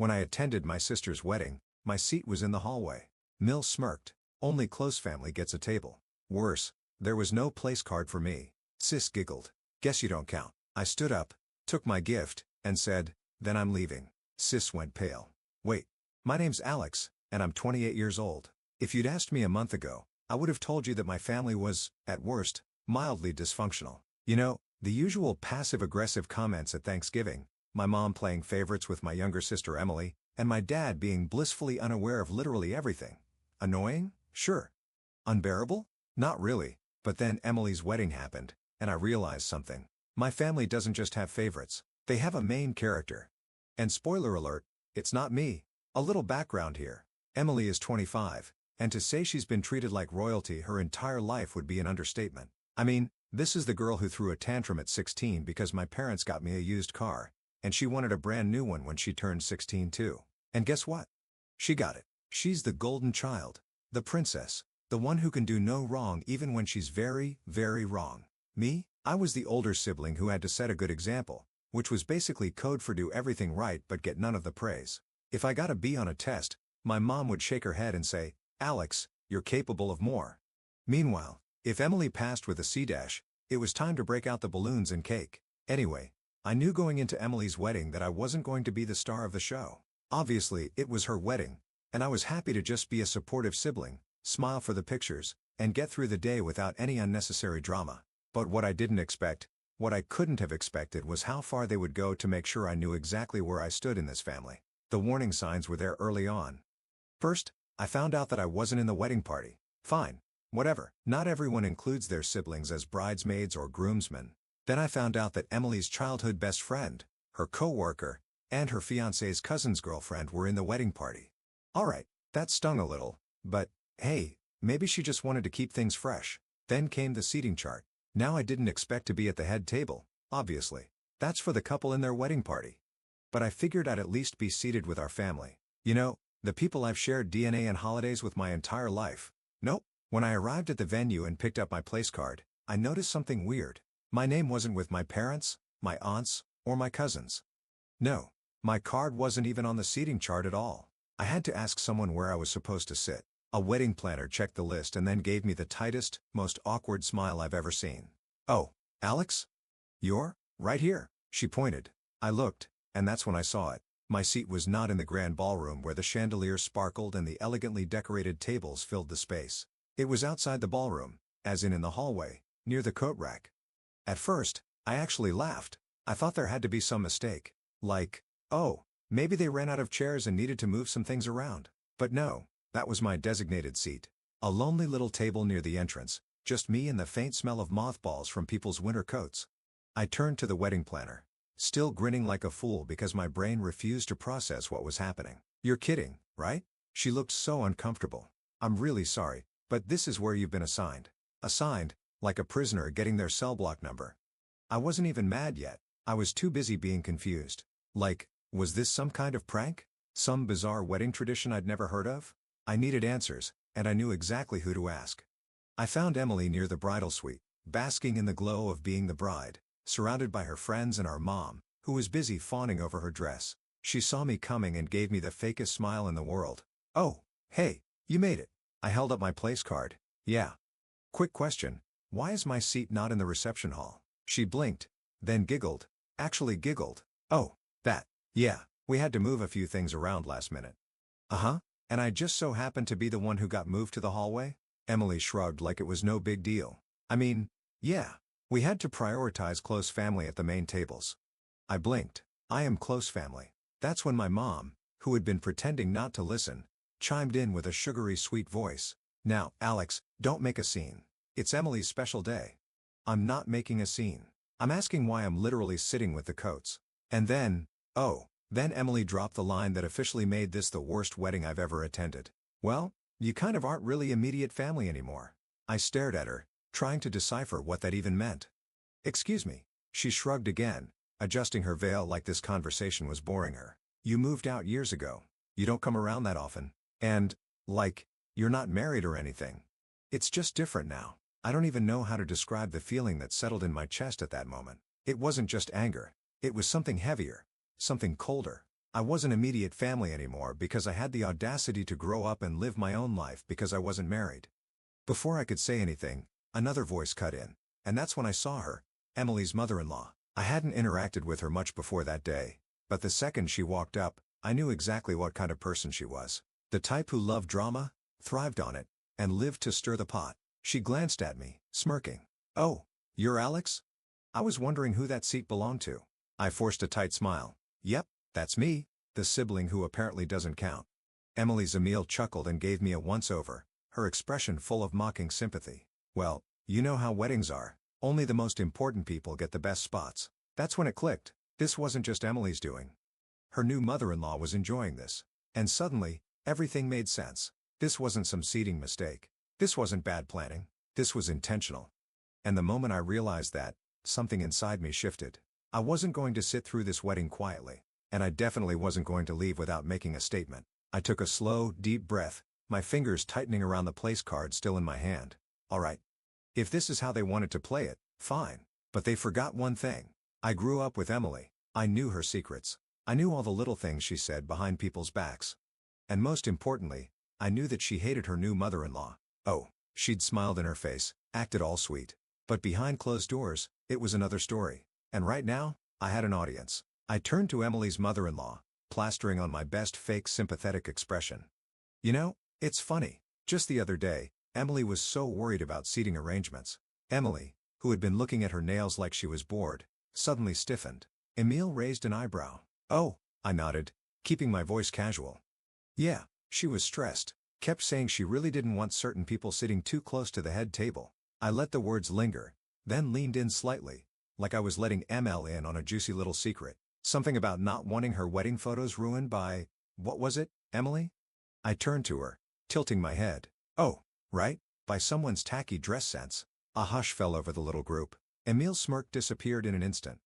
When I attended my sister's wedding, my seat was in the hallway. Mill smirked. Only close family gets a table. Worse, there was no place card for me. Sis giggled. Guess you don't count. I stood up, took my gift, and said, then I'm leaving. Sis went pale. Wait. My name's Alex, and I'm 28 years old. If you'd asked me a month ago, I would have told you that my family was, at worst, mildly dysfunctional. You know, the usual passive-aggressive comments at Thanksgiving, my mom playing favorites with my younger sister Emily, and my dad being blissfully unaware of literally everything. Annoying? Sure. Unbearable? Not really. But then Emily's wedding happened, and I realized something. My family doesn't just have favorites, they have a main character. And spoiler alert, it's not me. A little background here. Emily is 25, and to say she's been treated like royalty her entire life would be an understatement. I mean, this is the girl who threw a tantrum at 16 because my parents got me a used car, and she wanted a brand new one when she turned 16 too. And guess what? She got it. She's the golden child. The princess. The one who can do no wrong even when she's very, very wrong. Me? I was the older sibling who had to set a good example, which was basically code for do everything right but get none of the praise. If I got a B on a test, my mom would shake her head and say, Alex, you're capable of more. Meanwhile, if Emily passed with a C-, it was time to break out the balloons and cake. Anyway, I knew going into Emily's wedding that I wasn't going to be the star of the show. Obviously, it was her wedding, and I was happy to just be a supportive sibling, smile for the pictures, and get through the day without any unnecessary drama. But what I didn't expect, what I couldn't have expected was how far they would go to make sure I knew exactly where I stood in this family. The warning signs were there early on. First, I found out that I wasn't in the wedding party. Fine. Whatever. Not everyone includes their siblings as bridesmaids or groomsmen. Then I found out that Emily's childhood best friend, her co-worker, and her fiancé's cousin's girlfriend were in the wedding party. Alright, that stung a little, but, hey, maybe she just wanted to keep things fresh. Then came the seating chart. Now I didn't expect to be at the head table, obviously. That's for the couple in their wedding party. But I figured I'd at least be seated with our family. You know, the people I've shared DNA and holidays with my entire life. Nope. When I arrived at the venue and picked up my place card, I noticed something weird. My name wasn't with my parents, my aunts, or my cousins. No. My card wasn't even on the seating chart at all. I had to ask someone where I was supposed to sit. A wedding planner checked the list and then gave me the tightest, most awkward smile I've ever seen. Oh, Alex? You're right here. She pointed. I looked, and that's when I saw it. My seat was not in the grand ballroom where the chandeliers sparkled and the elegantly decorated tables filled the space. It was outside the ballroom, as in the hallway, near the coat rack. At first, I actually laughed. I thought there had to be some mistake. Like, oh, maybe they ran out of chairs and needed to move some things around. But no, that was my designated seat. A lonely little table near the entrance, just me and the faint smell of mothballs from people's winter coats. I turned to the wedding planner, still grinning like a fool because my brain refused to process what was happening. You're kidding, right? She looked so uncomfortable. I'm really sorry, but this is where you've been assigned. Assigned, like a prisoner getting their cell block number. I wasn't even mad yet. I was too busy being confused. Like, was this some kind of prank? Some bizarre wedding tradition I'd never heard of? I needed answers, and I knew exactly who to ask. I found Emily near the bridal suite, basking in the glow of being the bride, surrounded by her friends and our mom, who was busy fawning over her dress. She saw me coming and gave me the fakest smile in the world. Oh, hey, you made it. I held up my place card. Yeah. Quick question, why is my seat not in the reception hall? She blinked, then giggled. Actually giggled. Oh, that. Yeah, we had to move a few things around last minute. Uh-huh, and I just so happened to be the one who got moved to the hallway? Emily shrugged like it was no big deal. I mean, yeah, we had to prioritize close family at the main tables. I blinked. I am close family. That's when my mom, who had been pretending not to listen, chimed in with a sugary sweet voice. Now, Alex, don't make a scene. It's Emily's special day. I'm not making a scene. I'm asking why I'm literally sitting with the Coates. And then, then Emily dropped the line that officially made this the worst wedding I've ever attended. Well, you kind of aren't really immediate family anymore. I stared at her, trying to decipher what that even meant. Excuse me. She shrugged again, adjusting her veil like this conversation was boring her. You moved out years ago. You don't come around that often. And, like, you're not married or anything. It's just different now. I don't even know how to describe the feeling that settled in my chest at that moment. It wasn't just anger. It was something heavier. Something colder. I wasn't immediate family anymore because I had the audacity to grow up and live my own life because I wasn't married. Before I could say anything, another voice cut in. And that's when I saw her, Emily's mother-in-law. I hadn't interacted with her much before that day, but the second she walked up, I knew exactly what kind of person she was. The type who loved drama, thrived on it, and lived to stir the pot. She glanced at me, smirking. "Oh, you're Alex? I was wondering who that seat belonged to." I forced a tight smile. "Yep, that's me, the sibling who apparently doesn't count." Emily's Emil chuckled and gave me a once-over, her expression full of mocking sympathy. "Well, you know how weddings are. Only the most important people get the best spots." That's when it clicked. This wasn't just Emily's doing. Her new mother-in-law was enjoying this. And suddenly, everything made sense. This wasn't some seating mistake. This wasn't bad planning. This was intentional. And the moment I realized that, something inside me shifted. I wasn't going to sit through this wedding quietly. And I definitely wasn't going to leave without making a statement. I took a slow, deep breath, my fingers tightening around the place card still in my hand. All right. If this is how they wanted to play it, fine. But they forgot one thing. I grew up with Emily. I knew her secrets. I knew all the little things she said behind people's backs. And most importantly, I knew that she hated her new mother-in-law. Oh, she'd smiled in her face, acted all sweet. But behind closed doors, it was another story. And right now, I had an audience. I turned to Emily's mother-in-law, plastering on my best fake sympathetic expression. "You know, it's funny. Just the other day, Emily was so worried about seating arrangements." Emily, who had been looking at her nails like she was bored, suddenly stiffened. Emil raised an eyebrow. "Oh," I nodded, keeping my voice casual. "Yeah, she was stressed. Kept saying she really didn't want certain people sitting too close to the head table." I let the words linger, then leaned in slightly, like I was letting ML in on a juicy little secret. Something about not wanting her wedding photos ruined by, what was it, Emily? I turned to her, tilting my head. "Oh, right, by someone's tacky dress sense." A hush fell over the little group. Emil's smirk disappeared in an instant.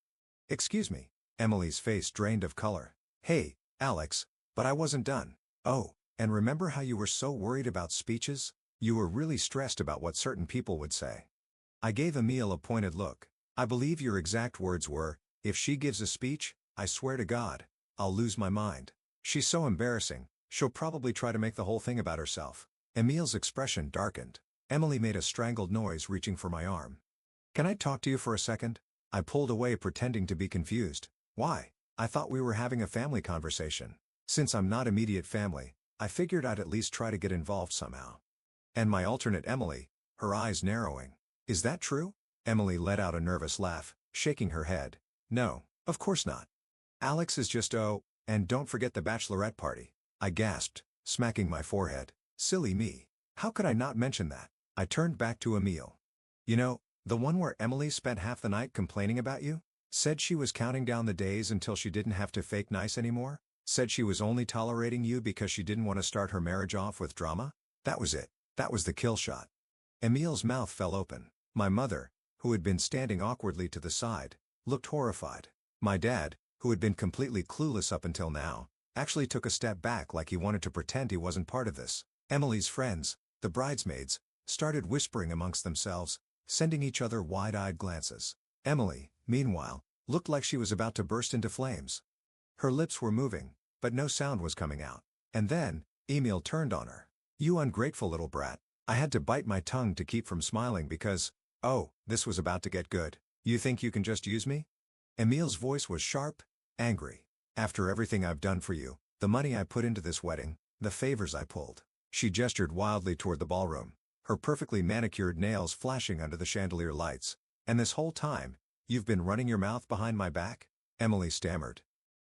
"Excuse me." Emily's face drained of color. "Hey, Alex, but I wasn't done." "Oh, and remember how you were so worried about speeches? You were really stressed about what certain people would say." I gave Emil a pointed look. "I believe your exact words were, if she gives a speech, I swear to God, I'll lose my mind. She's so embarrassing, she'll probably try to make the whole thing about herself." Emil's expression darkened. Emily made a strangled noise reaching for my arm. "Can I talk to you for a second?" I pulled away pretending to be confused. "Why? I thought we were having a family conversation." Since I'm not immediate family, I figured I'd at least try to get involved somehow. "And my alternate Emily," her eyes narrowing. "Is that true?" Emily let out a nervous laugh, shaking her head. "No, of course not. Alex is just and don't forget the bachelorette party." I gasped, smacking my forehead. Silly me. How could I not mention that? I turned back to Emil. "You know, the one where Emily spent half the night complaining about you? Said she was counting down the days until she didn't have to fake nice anymore? Said she was only tolerating you because she didn't want to start her marriage off with drama? That was it. That was the kill shot." Emil's mouth fell open. My mother, who had been standing awkwardly to the side, looked horrified. My dad, who had been completely clueless up until now, actually took a step back like he wanted to pretend he wasn't part of this. Emily's friends, the bridesmaids, started whispering amongst themselves, sending each other wide-eyed glances. Emily, meanwhile, looked like she was about to burst into flames. Her lips were moving, but no sound was coming out. And then, Emil turned on her. "You ungrateful little brat." I had to bite my tongue to keep from smiling because, this was about to get good. "You think you can just use me?" Emil's voice was sharp, angry. "After everything I've done for you, the money I put into this wedding, the favors I pulled." She gestured wildly toward the ballroom, her perfectly manicured nails flashing under the chandelier lights. "And this whole time, you've been running your mouth behind my back?" Emily stammered.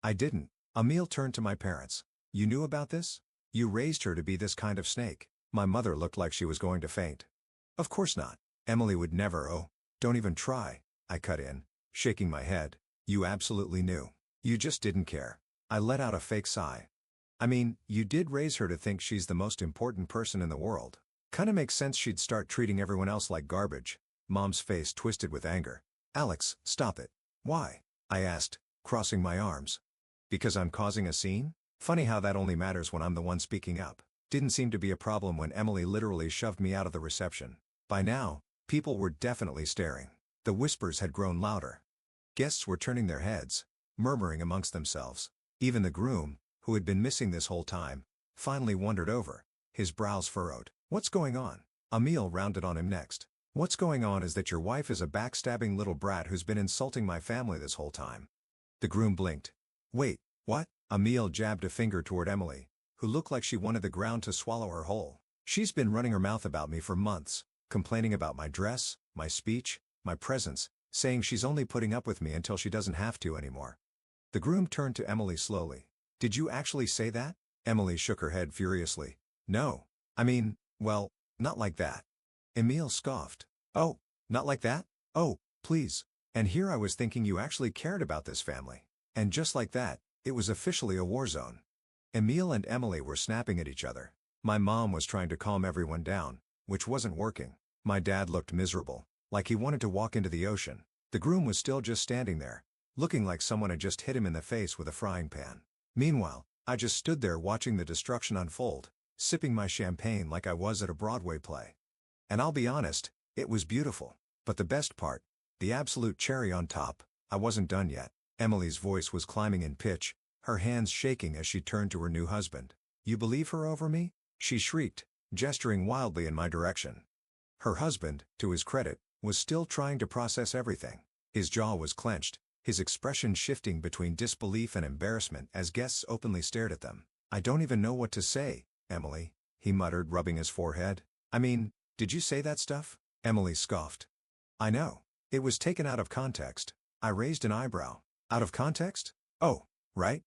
"I didn't." Emil turned to my parents. "You knew about this? You raised her to be this kind of snake." My mother looked like she was going to faint. "Of course not. Emily would never. Oh, don't even try," I cut in, shaking my head. "You absolutely knew. You just didn't care." I let out a fake sigh. "I mean, you did raise her to think she's the most important person in the world. Kinda makes sense she'd start treating everyone else like garbage." Mom's face twisted with anger. "Alex, stop it." "Why?" I asked, crossing my arms. "Because I'm causing a scene? Funny how that only matters when I'm the one speaking up." Didn't seem to be a problem when Emily literally shoved me out of the reception. By now, people were definitely staring. The whispers had grown louder. Guests were turning their heads, murmuring amongst themselves. Even the groom, who had been missing this whole time, finally wandered over, his brows furrowed. "What's going on?" Emil rounded on him next. "What's going on is that your wife is a backstabbing little brat who's been insulting my family this whole time." The groom blinked. "Wait, what?" Emil jabbed a finger toward Emily, who looked like she wanted the ground to swallow her whole. "She's been running her mouth about me for months, complaining about my dress, my speech, my presence, saying she's only putting up with me until she doesn't have to anymore." The groom turned to Emily slowly. "Did you actually say that?" Emily shook her head furiously. "No. I mean, well, not like that." Emil scoffed. "Oh, not like that? Oh, please. And here I was thinking you actually cared about this family." And just like that, it was officially a war zone. Emil and Emily were snapping at each other. My mom was trying to calm everyone down, which wasn't working. My dad looked miserable, like he wanted to walk into the ocean. The groom was still just standing there, looking like someone had just hit him in the face with a frying pan. Meanwhile, I just stood there watching the destruction unfold, sipping my champagne like I was at a Broadway play. And I'll be honest, it was beautiful. But the best part, the absolute cherry on top, I wasn't done yet. Emily's voice was climbing in pitch, her hands shaking as she turned to her new husband. "You believe her over me?" she shrieked, gesturing wildly in my direction. Her husband, to his credit, was still trying to process everything. His jaw was clenched, his expression shifting between disbelief and embarrassment as guests openly stared at them. "I don't even know what to say, Emily," he muttered, rubbing his forehead. "I mean, did you say that stuff?" Emily scoffed. "I know. It was taken out of context." I raised an eyebrow. "Out of context? Oh, right.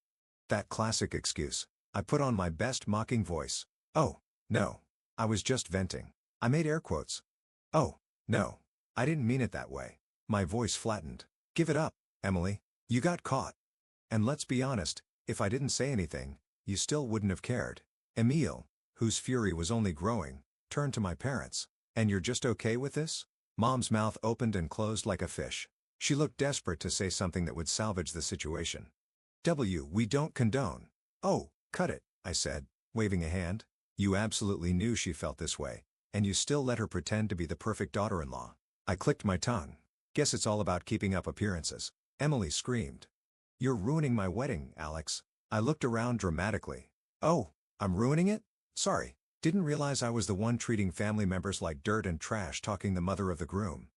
That classic excuse." I put on my best mocking voice. "Oh, no. I was just venting." I made air quotes. "Oh, no. I didn't mean it that way." My voice flattened. "Give it up, Emily. You got caught. And let's be honest, if I didn't say anything, you still wouldn't have cared." Emil, whose fury was only growing, turned to my parents. "And you're just okay with this?" Mom's mouth opened and closed like a fish. She looked desperate to say something that would salvage the situation. "We don't condone." "Oh, cut it," I said, waving a hand. "You absolutely knew she felt this way, and you still let her pretend to be the perfect daughter-in-law." I clicked my tongue. "Guess it's all about keeping up appearances." Emily screamed. "You're ruining my wedding, Alex." I looked around dramatically. "Oh, I'm ruining it? Sorry. Didn't realize I was the one treating family members like dirt and trash, talking the mother of the groom."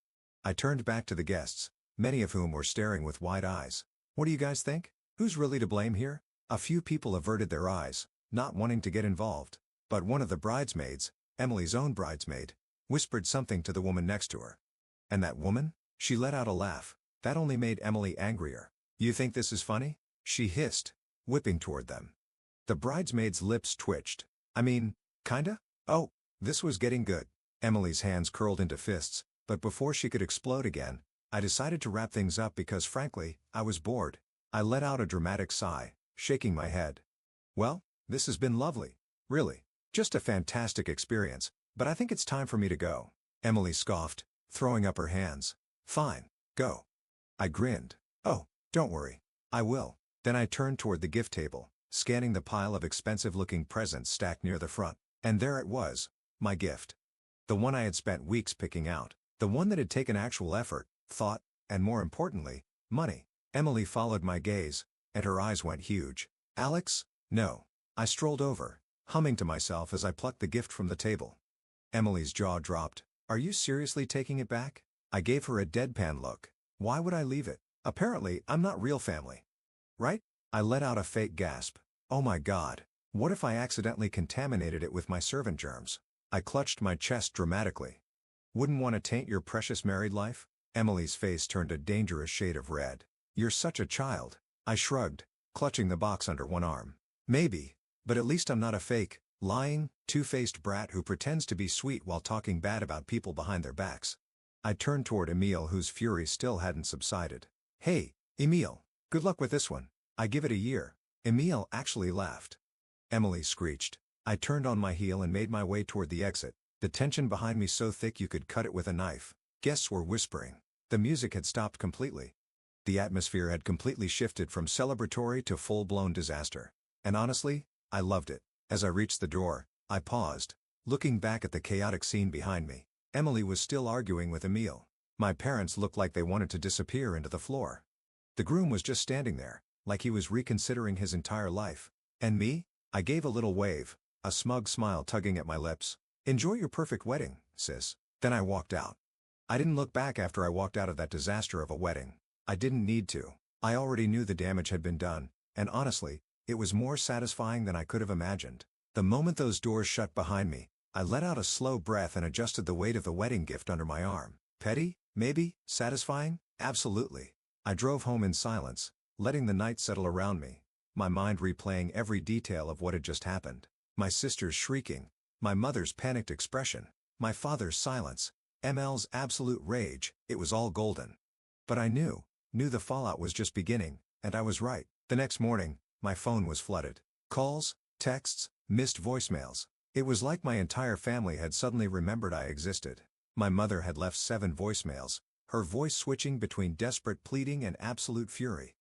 I turned back to the guests, many of whom were staring with wide eyes. "What do you guys think? Who's really to blame here?" A few people averted their eyes, not wanting to get involved. But one of the bridesmaids, Emily's own bridesmaid, whispered something to the woman next to her. "And that woman?" She let out a laugh. That only made Emily angrier. "You think this is funny?" she hissed, whipping toward them. The bridesmaid's lips twitched. "I mean, kinda? Oh, this was getting good." Emily's hands curled into fists, but before she could explode again, I decided to wrap things up because frankly, I was bored. I let out a dramatic sigh, shaking my head. "Well, this has been lovely. Really. Just a fantastic experience, but I think it's time for me to go." Emily scoffed, throwing up her hands. "Fine, go." I grinned. "Oh, don't worry. I will." Then I turned toward the gift table, scanning the pile of expensive-looking presents stacked near the front. And there it was, my gift. The one I had spent weeks picking out. The one that had taken actual effort, thought, and more importantly, money. Emily followed my gaze, and her eyes went huge. "Alex, no." I strolled over, humming to myself as I plucked the gift from the table. Emily's jaw dropped. "Are you seriously taking it back?" I gave her a deadpan look. "Why would I leave it? Apparently, I'm not real family. Right?" I let out a fake gasp. "Oh my God. What if I accidentally contaminated it with my servant germs?" I clutched my chest dramatically. "Wouldn't want to taint your precious married life?" Emily's face turned a dangerous shade of red. "You're such a child." I shrugged, clutching the box under one arm. "Maybe, but at least I'm not a fake, lying, two-faced brat who pretends to be sweet while talking bad about people behind their backs." I turned toward Emil, whose fury still hadn't subsided. "Hey, Emil, good luck with this one. I give it a year." Emil actually laughed. Emily screeched. I turned on my heel and made my way toward the exit, the tension behind me so thick you could cut it with a knife. Guests were whispering. The music had stopped completely. The atmosphere had completely shifted from celebratory to full-blown disaster. And honestly, I loved it. As I reached the door, I paused, looking back at the chaotic scene behind me. Emily was still arguing with Emil. My parents looked like they wanted to disappear into the floor. The groom was just standing there, like he was reconsidering his entire life. And me? I gave a little wave, a smug smile tugging at my lips. Enjoy your perfect wedding, sis. Then I walked out. I didn't look back after I walked out of that disaster of a wedding. I didn't need to. I already knew the damage had been done, and honestly, it was more satisfying than I could have imagined. The moment those doors shut behind me, I let out a slow breath and adjusted the weight of the wedding gift under my arm. Petty? Maybe? Satisfying? Absolutely. I drove home in silence, letting the night settle around me, my mind replaying every detail of what had just happened. My sister's shrieking, my mother's panicked expression, my father's silence, ML's absolute rage. It was all golden. But I knew the fallout was just beginning, and I was right. The next morning, my phone was flooded. Calls, texts, missed voicemails. It was like my entire family had suddenly remembered I existed. My mother had left 7 voicemails, her voice switching between desperate pleading and absolute fury.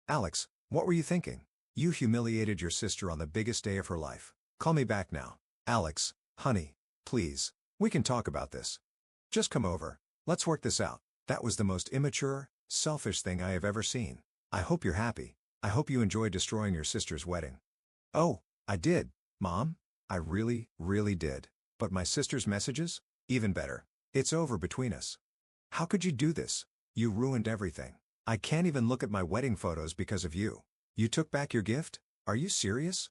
Alex, what were you thinking? You humiliated your sister on the biggest day of her life. Call me back now. Alex, honey, please, we can talk about this. Just come over. Let's work this out. That was the most immature, selfish thing I have ever seen. I hope you're happy. I hope you enjoyed destroying your sister's wedding. Oh, I did, Mom. I really, really did. But my sister's messages? Even better. It's over between us. How could you do this? You ruined everything. I can't even look at my wedding photos because of you. You took back your gift? Are you serious?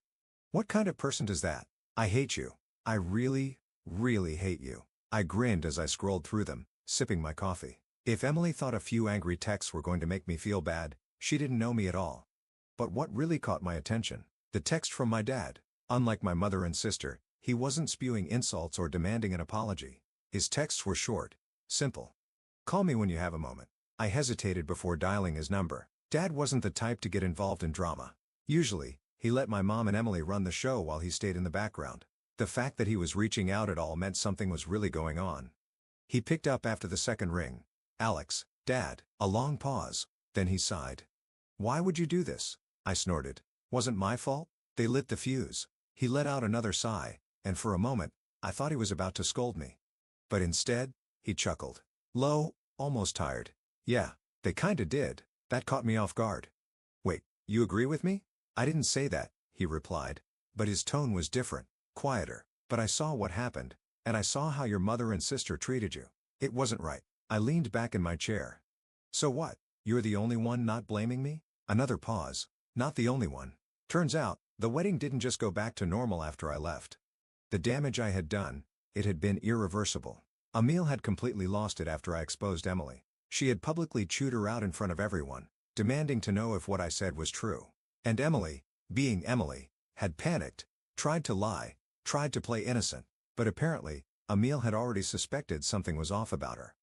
What kind of person does that? I hate you. I really, really hate you. I grinned as I scrolled through them, sipping my coffee. If Emily thought a few angry texts were going to make me feel bad, she didn't know me at all. But what really caught my attention? The text from my dad. Unlike my mother and sister, he wasn't spewing insults or demanding an apology. His texts were short, simple. Call me when you have a moment. I hesitated before dialing his number. Dad wasn't the type to get involved in drama. Usually, he let my mom and Emily run the show while he stayed in the background. The fact that he was reaching out at all meant something was really going on. He picked up after the second ring. Alex, Dad. A long pause. Then he sighed. Why would you do this? I snorted. Wasn't my fault? They lit the fuse. He let out another sigh, and for a moment, I thought he was about to scold me. But instead, he chuckled. Low, almost tired. Yeah, they kinda did. That caught me off guard. Wait, you agree with me? I didn't say that, he replied. But his tone was different, quieter. But I saw what happened, and I saw how your mother and sister treated you. It wasn't right. I leaned back in my chair. So what? You're the only one not blaming me? Another pause. Not the only one. Turns out, the wedding didn't just go back to normal after I left. The damage I had done, it had been irreversible. Emile had completely lost it after I exposed Emily. She had publicly chewed her out in front of everyone, demanding to know if what I said was true. And Emily, being Emily, had panicked, tried to lie, tried to play innocent, but apparently, Emile had already suspected something was off about her.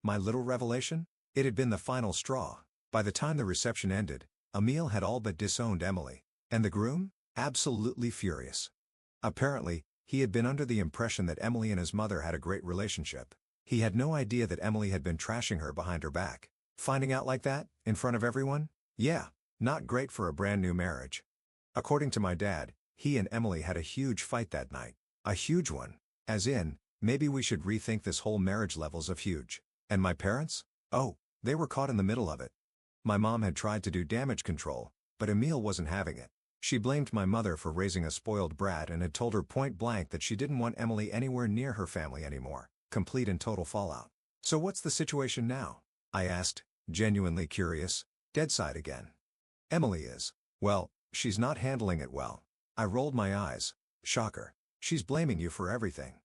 My little revelation? It had been the final straw. By the time the reception ended, Emile had all but disowned Emily. And the groom? Absolutely furious. Apparently, he had been under the impression that Emily and his mother had a great relationship. He had no idea that Emily had been trashing her behind her back. Finding out like that, in front of everyone? Yeah, not great for a brand new marriage. According to my dad, he and Emily had a huge fight that night. A huge one. As in, maybe we should rethink this whole marriage levels of huge. And my parents? Oh, they were caught in the middle of it. My mom had tried to do damage control, but Emile wasn't having it. She blamed my mother for raising a spoiled brat and had told her point blank that she didn't want Emily anywhere near her family anymore. Complete and total fallout. So what's the situation now? I asked, genuinely curious. Deadside again. Emily is. Well, she's not handling it well. I rolled my eyes. Shocker. She's blaming you for everything.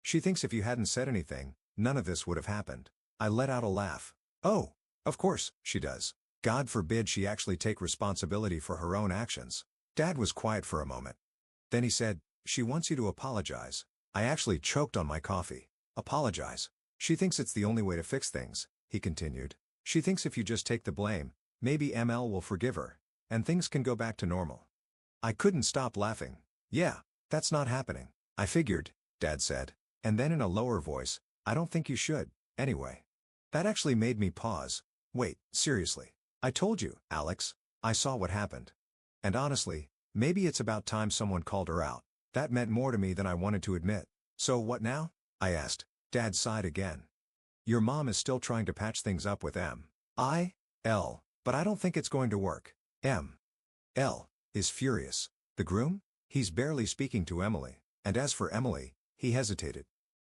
She thinks if you hadn't said anything, none of this would have happened. I let out a laugh. Oh, of course, she does. God forbid she actually take responsibility for her own actions. Dad was quiet for a moment. Then he said, she wants you to apologize. I actually choked on my coffee. Apologize. She thinks it's the only way to fix things, he continued. She thinks if you just take the blame, maybe ML will forgive her, and things can go back to normal. I couldn't stop laughing. Yeah, that's not happening. I figured, Dad said. And then in a lower voice, I don't think you should, anyway. That actually made me pause. Wait, seriously. I told you, Alex. I saw what happened. And honestly, maybe it's about time someone called her out. That meant more to me than I wanted to admit. So what now? I asked. Dad sighed again. Your mom is still trying to patch things up with M.I.L., but I don't think it's going to work. M. L is furious. The groom? He's barely speaking to Emily, and as for Emily, he hesitated.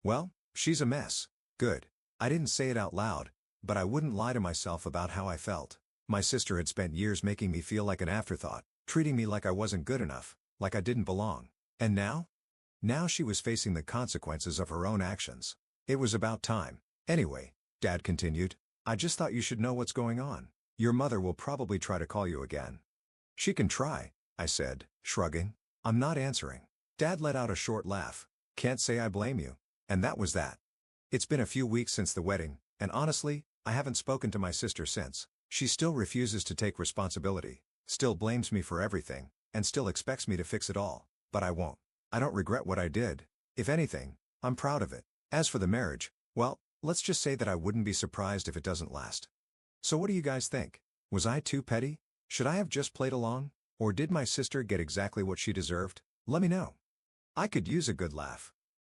Well, she's a mess. Good. I didn't say it out loud, but I wouldn't lie to myself about how I felt. My sister had spent years making me feel like an afterthought, treating me like I wasn't good enough, like I didn't belong. And now? Now she was facing the consequences of her own actions. It was about time. Anyway, Dad continued, I just thought you should know what's going on. Your mother will probably try to call you again. She can try, I said, shrugging. I'm not answering. Dad let out a short laugh. Can't say I blame you. And that was that. It's been a few weeks since the wedding, and honestly, I haven't spoken to my sister since. She still refuses to take responsibility, still blames me for everything, and still expects me to fix it all. But I won't. I don't regret what I did. If anything, I'm proud of it. As for the marriage, well, let's just say that I wouldn't be surprised if it doesn't last. So what do you guys think? Was I too petty? Should I have just played along? Or did my sister get exactly what she deserved? Let me know. I could use a good laugh.